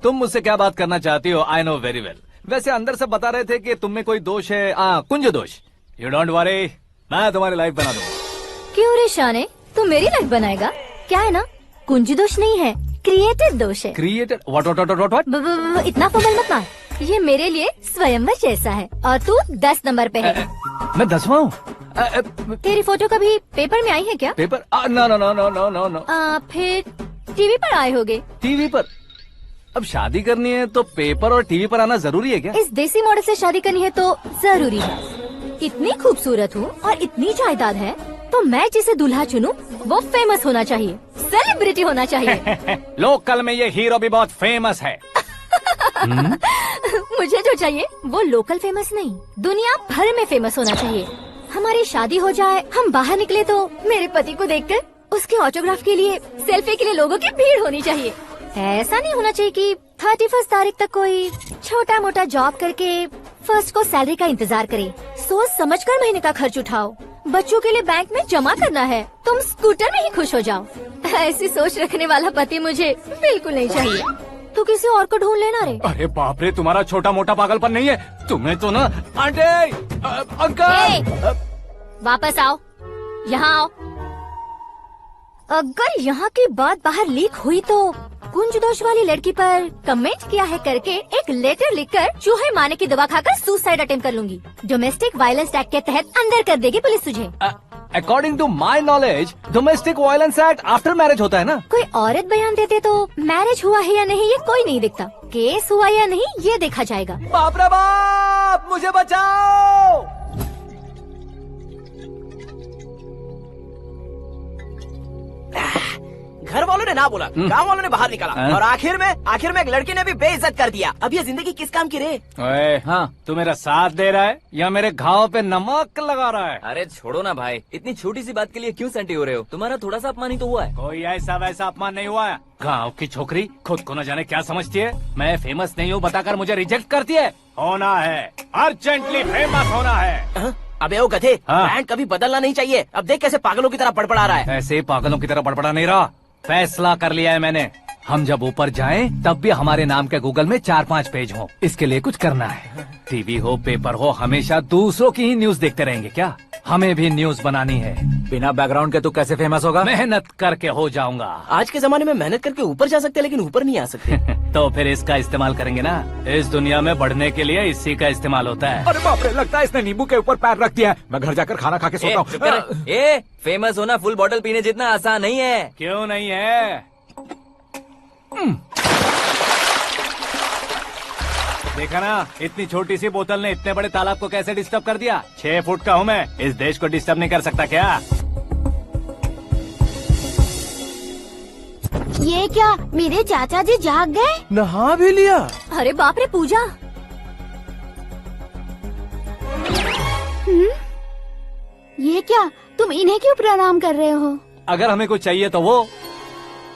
तुम मुझसे क्या बात करना चाहती हो? I know very well. वैसे अंदर से बता रहे थे कि तुम में कोई दोष है, कुंज दोष। यू डोंट वरी, मैं तुम्हारी लाइफ बना दूंगा। क्यों रे शाने, तू मेरी लाइफ बनाएगा? क्या है ना, कुंज दोष नहीं है, क्रिएटेड दोष है। क्रिएटेड? व्हाट? इतना फमल मत मार, ये मेरे लिए स्वयंवर जैसा है और तू 10 नंबर पे है। मैं 10वां हूँ? तेरी फोटो कभी पेपर में आई है क्या? Paper? No no no no no no no. फिर टीवी पर आए होगे। टीवी पर? अब शादी करनी है तो पेपर और टीवी पर आना जरूरी है क्या? इस देसी मॉडल से शादी करनी है तो जरूरी है। इतनी खूबसूरत हूँ और इतनी जायदाद है तो मैं जिसे दूल्हा चुनूं वो फेमस होना चाहिए, सेलिब्रिटी होना चाहिए। लोकल में ये हीरो भी बहुत फेमस है। मुझे जो चाहिए वो लोकल फेमस नहीं, दुनिया भर में फेमस होना चाहिए। हमारी शादी हो जाए, हम बाहर निकले तो मेरे पति को देखकर उसके ऑटोग्राफ के लिए, सेल्फी के लिए लोगों की भीड़ होनी चाहिए। ऐसा नहीं होना चाहिए कि 31 तारीख तक कोई छोटा मोटा जॉब करके फर्स्ट को सैलरी का इंतजार करे। सोच समझकर महीने का खर्च उठाओ। बच्चों के लिए बैंक में जमा करना है, तुम स्कूटर में ही खुश हो जाओ। ऐसी सोच रखने वाला पति मुझे बिल्कुल नहीं चाहिए। तू किसी और को ढूंढ लेना रे। अरे बाप रे, तुम्हारा छोटा मोटा पागलपन नहीं है? तुम्हें तो ना आंटी, अंकल। वापस आओ, यहाँ आओ। अगर यहाँ की बात बाहर लीक हुई तो कुंज दोष वाली लड़की पर कमेंट किया है करके एक लेटर लिखकर चूहे मारने की दवा खाकर सुसाइड अटेम्प्ट कर लूंगी। डोमेस्टिक वायलेंस एक्ट के तहत अंदर कर देगी पुलिस तुझे। According to my knowledge domestic violence act after marriage होता है ना? कोई औरत बयान देते तो मैरिज हुआ है या नहीं ये कोई नहीं दिखता, केस हुआ या नहीं ये देखा जाएगा। बाप रे बाप, मुझे बचाओ। घर वालों ने ना बोला, गांव वालों ने बाहर निकाला और आखिर में एक लड़की ने भी बेइज्जत कर दिया। अब ये जिंदगी किस काम की रे? ओए, हाँ, तू मेरा साथ दे रहा है या मेरे घाव पे नमक लगा रहा है? अरे छोड़ो ना भाई, इतनी छोटी सी बात के लिए क्यों सैंटी हो रहे हो? तुम्हारा थोड़ा सा अपमान ही तो हुआ है। कोई ऐसा वैसा अपमान नहीं हुआ है। गाँव की छोकरी खुद को न जाने क्या समझती है। मैं फेमस नहीं हूँ बताकर मुझे रिजेक्ट करती है। होना है, अर्जेंटली फेमस होना है। अबे ओ गधे, ब्रांड कभी बदलना नहीं चाहिए। अब देख कैसे पागलों की तरह बड़बड़ा रहा है। ऐसे पागलों की तरह बड़बड़ा नहीं रहा, फैसला कर लिया है मैंने। हम जब ऊपर जाएं तब भी हमारे नाम के गूगल में 4-5 पेज हो। इसके लिए कुछ करना है। टीवी हो, पेपर हो, हमेशा दूसरों की ही न्यूज देखते रहेंगे क्या? हमें भी न्यूज बनानी है। बिना बैकग्राउंड के तू कैसे फेमस होगा? मेहनत करके हो जाऊंगा। आज के जमाने में मेहनत करके ऊपर जा सकते लेकिन ऊपर नहीं आ सकते। तो फिर इसका इस्तेमाल करेंगे ना। इस दुनिया में बढ़ने के लिए इसी का इस्तेमाल होता है। अरे बाप रे, लगता है इसने नींबू के ऊपर पैर रख दिया है। मैं घर जाकर खाना खा के सोता हूँ। फेमस होना फुल बॉटल पीने जितना आसान नहीं है। क्यों नहीं है? देखा ना, इतनी छोटी सी बोतल ने इतने बड़े तालाब को कैसे डिस्टर्ब कर दिया। 6 फुट का हूँ मैं, इस देश को डिस्टर्ब नहीं कर सकता क्या? ये क्या, मेरे चाचा जी जाग गए? नहा भी लिया? अरे बाप रे पूजा। ये क्या, तुम इन्हें क्यों प्रणाम कर रहे हो? अगर हमें कुछ चाहिए तो वो,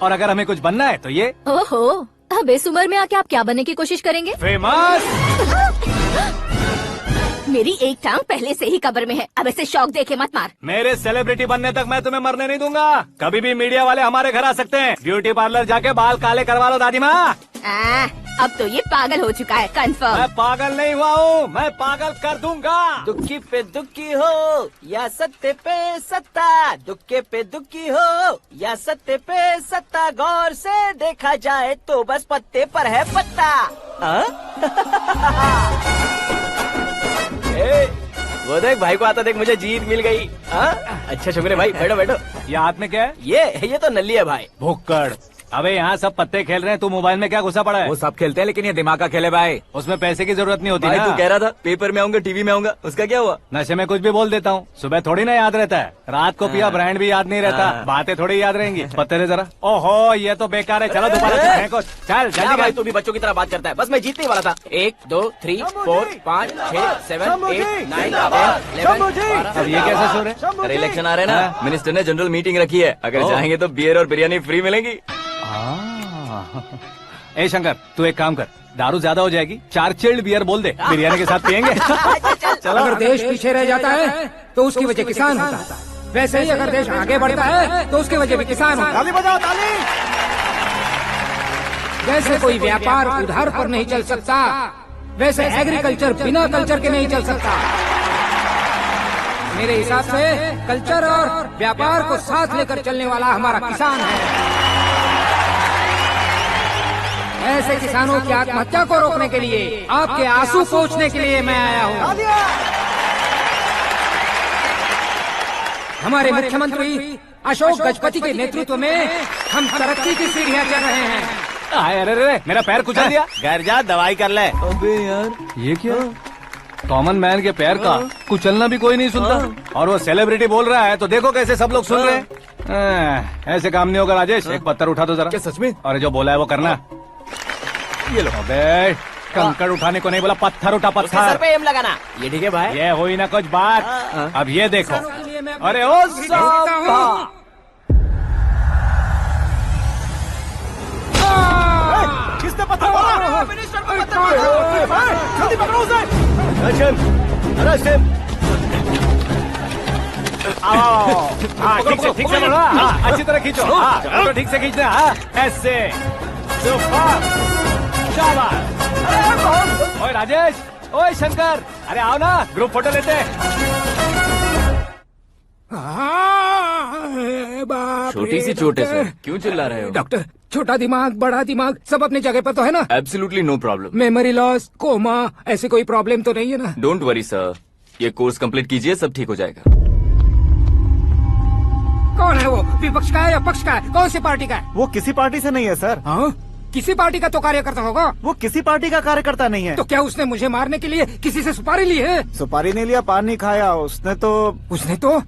और अगर हमें कुछ बनना है तो ये। ओहो, अब इस उम्र में आके आप क्या बनने की कोशिश करेंगे? फेमस। मेरी एक टांग पहले से ही कब्र में है, अब ऐसे शौक देके मत मार। मेरे सेलिब्रिटी बनने तक मैं तुम्हें मरने नहीं दूंगा। कभी भी मीडिया वाले हमारे घर आ सकते हैं। ब्यूटी पार्लर जाके बाल काले करवा लो दादी माँ। अब तो ये पागल हो चुका है, कंफर्म। मैं पागल नहीं हुआ हूँ, मैं पागल कर दूंगा। दुखी पे दुखी हो या सत्य पे सत्ता, दुखे पे दुखी हो या सत्य पे सत्ता, गौर से देखा जाए तो बस पत्ते पर है पत्ता। वो देख भाई को आता देख, मुझे जीत मिल गई। अच्छा शुक्र है भाई, बैठो बैठो। ये हाथ में क्या है? ये तो नल्ली है भाई। भुक्कड़। अबे यहाँ सब पत्ते खेल रहे हैं, तू मोबाइल में क्या घुसा पड़ा है? वो सब खेलते हैं लेकिन ये दिमाग का खेल है भाई। उसमें पैसे की जरूरत नहीं होती भाई ना। तू कह रहा था पेपर में आऊंगा, टीवी में आऊंगा, उसका क्या हुआ? नशे में कुछ भी बोल देता हूँ, सुबह थोड़ी ना याद रहता है। रात को पिया ब्रांड भी याद नहीं रहता, बातें थोड़ी याद रहेंगी। पत्ते दे जरा। ओहो, ये तो बेकार है। चलो दोबारा फेंको। चल जल्दी भाई, तू भी बच्चों की तरह बात करता है। बस मैं जीतने वाला था। 1 2 3 4 5 6 7 8 9 10 11। अब ये कैसे सो रहे? अरे इलेक्शन आ रहे हैं ना, मिनिस्टर ने जनरल मीटिंग रखी है। अगर जाएंगे तो बियर और बिरयानी फ्री मिलेगी। ए शंकर, तू एक काम कर, दारू ज्यादा हो जाएगी, 4 चिल्ड बियर बोल दे, बिरयानी के साथ पियेंगे। चलो, अगर देश पीछे रह जाता है तो उसकी वजह किसान होता है। वैसे ही अगर देश आगे बढ़ता है तो उसकी वजह भी किसान होता है। ताली बजाओ, ताली। जैसे कोई व्यापार उधार पर नहीं चल सकता, वैसे एग्रीकल्चर बिना कल्चर के नहीं चल सकता। मेरे हिसाब से कल्चर और व्यापार को साथ लेकर चलने वाला हमारा किसान है। ऐसे किसानों की आत्महत्या को रोकने के लिए, आपके आंसू पोंछने के लिए मैं आया हूँ। हमारे मुख्यमंत्री अशोक गजपति के नेतृत्व में हम तरक्की की सीढ़ियाँ चढ़ रहे हैं। अरे मेरा पैर कुचल दिया। घर जा दवाई कर ले। अबे यार, ये क्या? कॉमन मैन के पैर का कुचलना भी कोई नहीं सुनता, और वो सेलिब्रिटी बोल रहा है तो देखो कैसे सब लोग सुन रहे हैं। ऐसे काम नहीं होगा राजेश, एक पत्थर उठा दो जरा। क्या सच में? और जो बोला है वो करना। ये लो। अबे कंकड़ उठाने को नहीं बोला, पत्थर उठा, उसके सर पत्थर। पे एम लगाना। ये ठीक है भाई। ये हुई ना कुछ बात। अब ये देखो। अरे ओ साहब, किसने पत्थर मारा? मिनिस्टर को पत्थर मारा। जल्दी पकड़ो उसे। आओ। हाँ, ठीक से बढ़ो। हाँ, अच्छी तरह खींचो। हाँ, तो ठीक से खींचना। हाँ, ऐसे। सुपर। शाबाश। ओए राजेश, ओए शंकर, अरे आओ ना, ग्रुप फोटो लेते हैं। बाप छोटी सी रे, चोट है डॉक्टर। सर, क्यों चिल्ला रहे हो? डॉक्टर, छोटा दिमाग बड़ा दिमाग सब अपनी जगह पर तो है ना? Absolutely no problem. Memory loss, coma, ऐसी कोई प्रॉब्लम तो नहीं है ना? डोंट वरी सर, ये कोर्स कंप्लीट कीजिए, सब ठीक हो जाएगा। कौन है वो? विपक्ष का है या पक्ष का है? कौन सी पार्टी का है? वो किसी पार्टी से नहीं है सर। हाँ? किसी पार्टी का तो कार्यकर्ता होगा। वो किसी पार्टी का कार्यकर्ता नहीं है। तो क्या उसने मुझे मारने के लिए किसी से सुपारी ली है? सुपारी नहीं लिया, पान नहीं खाया। उसने तो उसने तो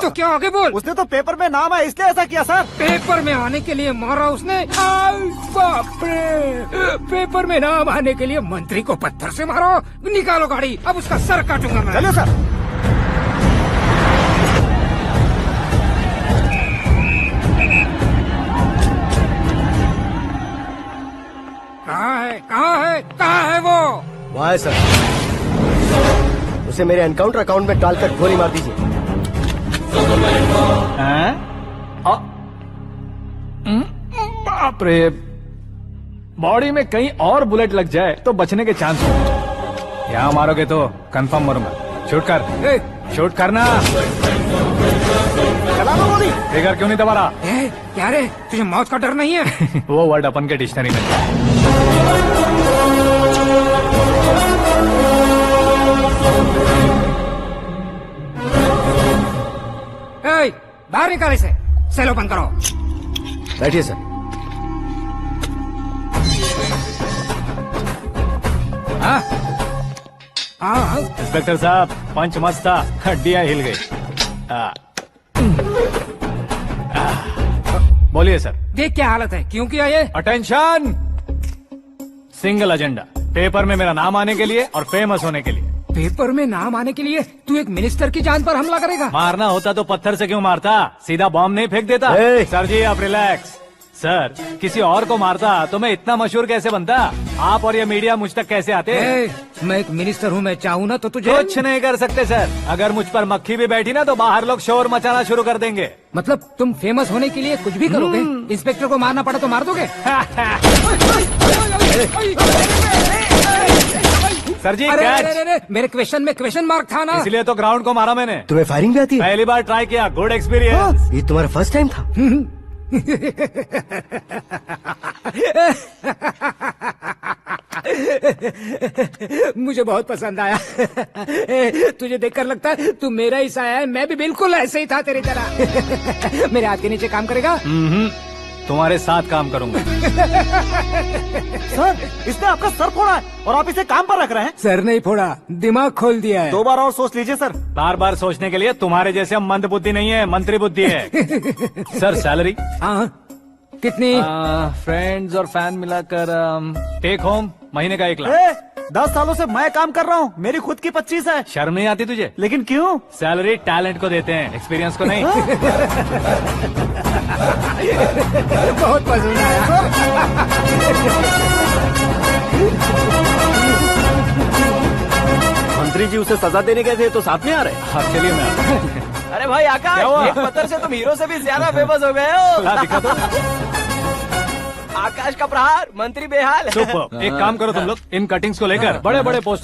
क्या आगे बोल? उसने तो पेपर में नाम है इसलिए ऐसा किया सर। पेपर में आने के लिए मारा उसने? आय बाप रे! पेपर में नाम आने के लिए मंत्री को पत्थर से मारो? निकालो गाड़ी, अब उसका सर काटूंगा मैं। चलो सर। कहाँ है वो? वहाँ है सर। उसे मेरे एनकाउंटर अकाउंट में डालकर गोली मार दीजिए। बाप रे, बॉडी में कहीं और बुलेट लग जाए तो बचने के चांस हो। यहाँ मारोगे तो कंफर्म मरूंगा। शूट कर। शूट करना। चला दो गोली। ट्रिगर क्यों नहीं दबा रहा? क्या रे, तुझे मौत का डर नहीं है? वो वर्ड अपन के डिक्शनरी में है। बाहर निकाल इसे। सेलो बंद करो। बैठिए सर। हाँ, इंस्पेक्टर साहब, पंच मस्त था, हड्डियां हिल गई। बोलिए सर। देख क्या हालत है, क्यों किया ये? अटेंशन, सिंगल एजेंडा, पेपर में मेरा नाम आने के लिए और फेमस होने के लिए। पेपर में नाम आने के लिए तू एक मिनिस्टर की जान पर हमला करेगा? मारना होता तो पत्थर से क्यों मारता, सीधा बॉम्ब नहीं फेंक देता। सर जी आप रिलैक्स। सर, किसी और को मारता तो मैं इतना मशहूर कैसे बनता? आप और ये मीडिया मुझ तक कैसे आते? मैं एक मिनिस्टर हूँ, मैं चाहूँ ना तो तुझे कुछ नहीं कर सकते सर। अगर मुझ पर मक्खी भी बैठी ना तो बाहर लोग शोर मचाना शुरू कर देंगे। मतलब तुम फेमस होने के लिए कुछ भी करोगे? इंस्पेक्टर को मारना पड़ा तो मार दोगे? सर जी अरे, मेरे क्वेश्चन में क्वेश्चन मार्क था ना, इसलिए तो ग्राउंड को मारा मैंने। तुम्हें फायरिंग भी आती है? पहली बार ट्राई किया, गुड एक्सपीरियंस। ये तुम्हारा फर्स्ट टाइम था? मुझे बहुत पसंद आया। तुझे देखकर लगता है तू मेरा ही साया है। मैं भी बिल्कुल ऐसे ही था तेरी तरह। मेरे हाथ के नीचे काम करेगा? तुम्हारे साथ काम करूंगा। सर, इसने आपका सर फोड़ा है और आप इसे काम पर रख रहे हैं। सर नहीं फोड़ा, दिमाग खोल दिया है। 2 बार और सोच लीजिए सर। बार बार सोचने के लिए तुम्हारे जैसे मंद बुद्धि नहीं है, मंत्री बुद्धि है। Sir salary? हाँ, कितनी? फ्रेंड्स और फैन मिलाकर टेक होम महीने का 1 लाख। 10 सालों से मैं काम कर रहा हूँ, मेरी खुद की 25 है। शर्म नहीं आती तुझे? लेकिन क्यों? सैलरी टैलेंट को देते हैं, एक्सपीरियंस को नहीं। बहुत पसंद आया। मंत्री जी उसे सजा देने गए थे तो साथ में आ रहे? हाँ चलिए मैं आता हूं। अरे भाई आकाश, क्या हुआ? एक पत्थर से तुम हीरो से भी ज्यादा फेमस हो गए हो। ला, दिखा दो। आकाश का प्रहार, मंत्री बेहाल। सुपर। एक काम करो तुम लोग, इन कटिंग्स को लेकर बड़े बड़े पोस्टर